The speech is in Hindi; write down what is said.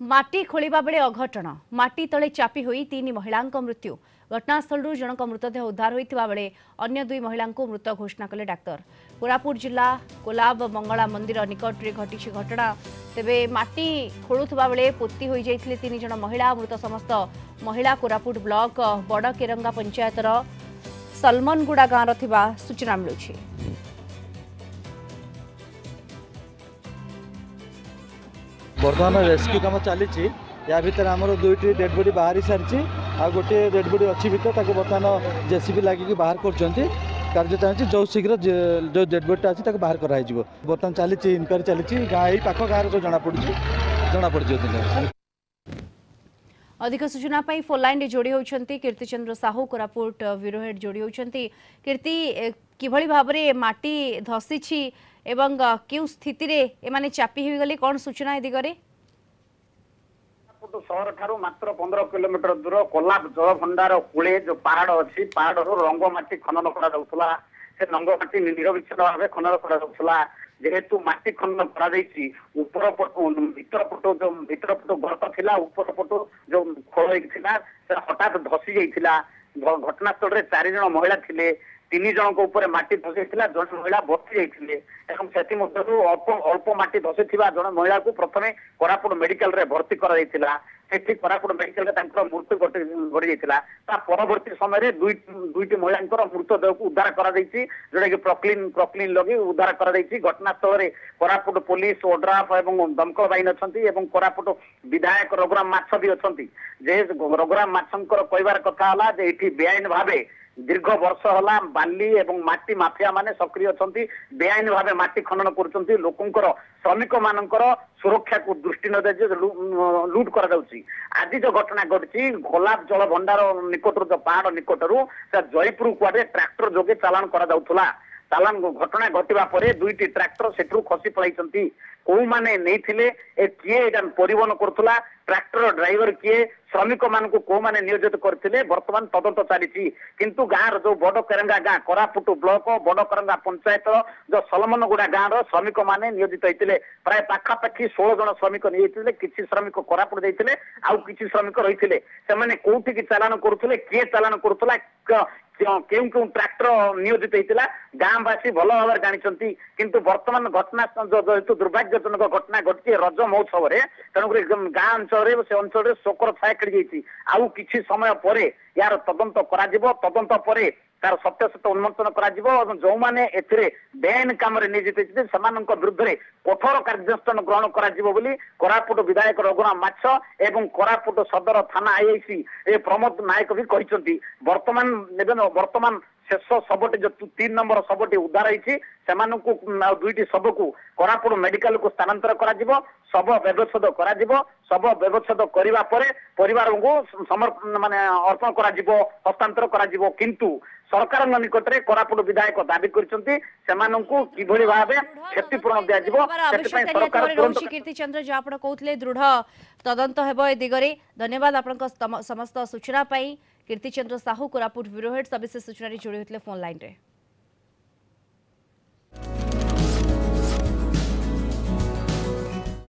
माटी खोलिबा बेले अघटन माटी तले चापी होई 3 महिलांक मृत्यु घटनास्थल जनक मृतदेह उद्धार होइतिबा बेले अन्य 2 महिलांको मृत घोषणा कले डाक्तर। कोरापुट जिला कोलाब मंगला मंदिर निकट रे घटिछि घटना। तेबे माटी खोलुथबा बेले पोती होई जाइथिले 3 जण महिला मृत समस्त महिला कोरापुट ब्लॉक बड़ केरंगा पंचायतर सलमनगुड़ा गाँव थिबा सूचना मिलुछि। बर्तमान रेस्क्यू कम चली या भर आम दुईटी डेड बॉडी बाहरी सारी आ गोटे डेड बॉडी अच्छी भर बर्तमान जेसीबी लगिक बाहर कर कार्य चलती जो शीघ्र जो डेड बॉडीटा अच्छी बाहर कराई बर्तमान चली इनक्वारी चली गाँव पाख गाँव जो जना पड़ी। अधिक सूचना फोन लाइन रे जोड़ी होती कीर्तिचंद्र साहू कोरापुट ब्यूरो हेड जोड़ी होती। कीर्ति किभली भाव में माटी धसी एवं क्यों स्थिति रे एमाने चापी हो गले कौन सूचना ए दिगरे? सहर ठारू मात्र 15 किलोमीटर दूर कोलाब जल भंडार कूले जो पहाड़ अच्छी पहाड़ रंगमाटी खनन करा से रंगमाटी निरविच्छिन्न भाव खनन करा जेहेतु माटी खनन कर भीतर पट गर्त थिला ऊपर पट जो खोल से हठात धसी जाइथिला। घटनास्थल 4 जण महिला थिले 3 जन ऊपर माटी धसी जन महिला बची जाइथिले एवं सेति मध्यरु अल्प माटी धसी थिबा जन महिला को प्रथमे कोरापुट मेडिकल रे भर्ती करा जाइथिला। सेठी कोरापुट मेडिकल रे तांकर मृत्यु घटी जाइथिला। ता परवर्ती समय रे दुईटी महिलांकर मृतदेह को उद्धार करा जाइछि जोडा कि प्रॉक्लिन लगी उद्धार करा जाइछि। घटनास्थल रे कोरापुट पुलिस ओड्राफ एवं दमकल बाहिनी अछंती एवं कोरापुट विधायक रघुराम माछ भी अछंती। जे रघुराम माछंकर कहबार कथा हला जे एठी बेआईन भाबे दीर्घ वर्ष होला बाली एवं माटी माफिया माने सक्रिय अछंती बेआईन भावे माटी खनन करुछंती लोकंकर श्रमिक मानकर सुरक्षा को दृष्टि न दे लूट करा जाउची। आज जो घटना घटची कोलाब जल भंडार निकटरू जो पहाड़ निकटरू से जयपुर कुआडे ट्रैक्टर जोगे चालान करा जाउथला। चालान घटना घटिबा परे दुईटी ट्रैक्टर सेठरू खसी पळाइछंती। को माने नेथिले ए किए एटा परिवहन करथुला ट्रैक्टर ड्राइवर किए श्रमिक मान को को माने नियोजित करथिले वर्तमान तदंत चली। किंतु गाँव जो बड़ केरंगा गाँ कोरापुट ब्लॉक बड़ केरंगा पंचायत जो सलमनगुड़ा गाँव श्रमिक माने नियोजित होइतिले प्राय पाखापाखि 16 जन श्रमिक नियोजित किछि श्रमिक कोरापुट जाइतिले आउ किछि श्रमिक रहितिले से माने कोठी की चालान करुथिले किए चालान करुथला क्यों क्यों ट्रैक्टर नियोजित होता गाँववासी भल भाव जानी। किंतु वर्तमान घटना जेहेतु दुर्भाग्यजनक घटना घटी रज महोत्सव तेणुक गाँ अंचल से अंचल शोकर छाया खेली आउ किछि समय पर यार तदंत तदंत पर तार सत्यासत्य उन्मोचन कर जो मैंने बेआईन कम नियोजित होती विरुद्ध कठोर कार्यानुष्ठान ग्रहण कर कोरापुट विधायक रघुराम माछ एवं कोरापुट सदर थाना आईआईसी प्रमोद नायक भी कहते। वर्तमान शेष शबटी जो 3 नंबर शबटी उद्धार होती दुईटी शब को कोरापुट मेडिकल को स्थानांतर करा शब व्यवच्छेद करा शब व्यवच्छेद करने परिवार को माने अर्पण करा हस्तांतर करा किंतु सरकार निकट में कोरापुट विधायक दाबी करछंती सेमानंकु किभली भाबे क्षतिपूरण दिया जिवो सेति सरकार कीर्तिचंद्र जो आपण कहउतले दृढ़ तदंत हेबो ए दिगरे। धन्यवाद आपनक समस्त सूचना पाई। कीर्तिचंद्र साहू कोरापुट ब्यूरो हेड सविशेष सूचना जोड़ी होते फोन लाइन रे।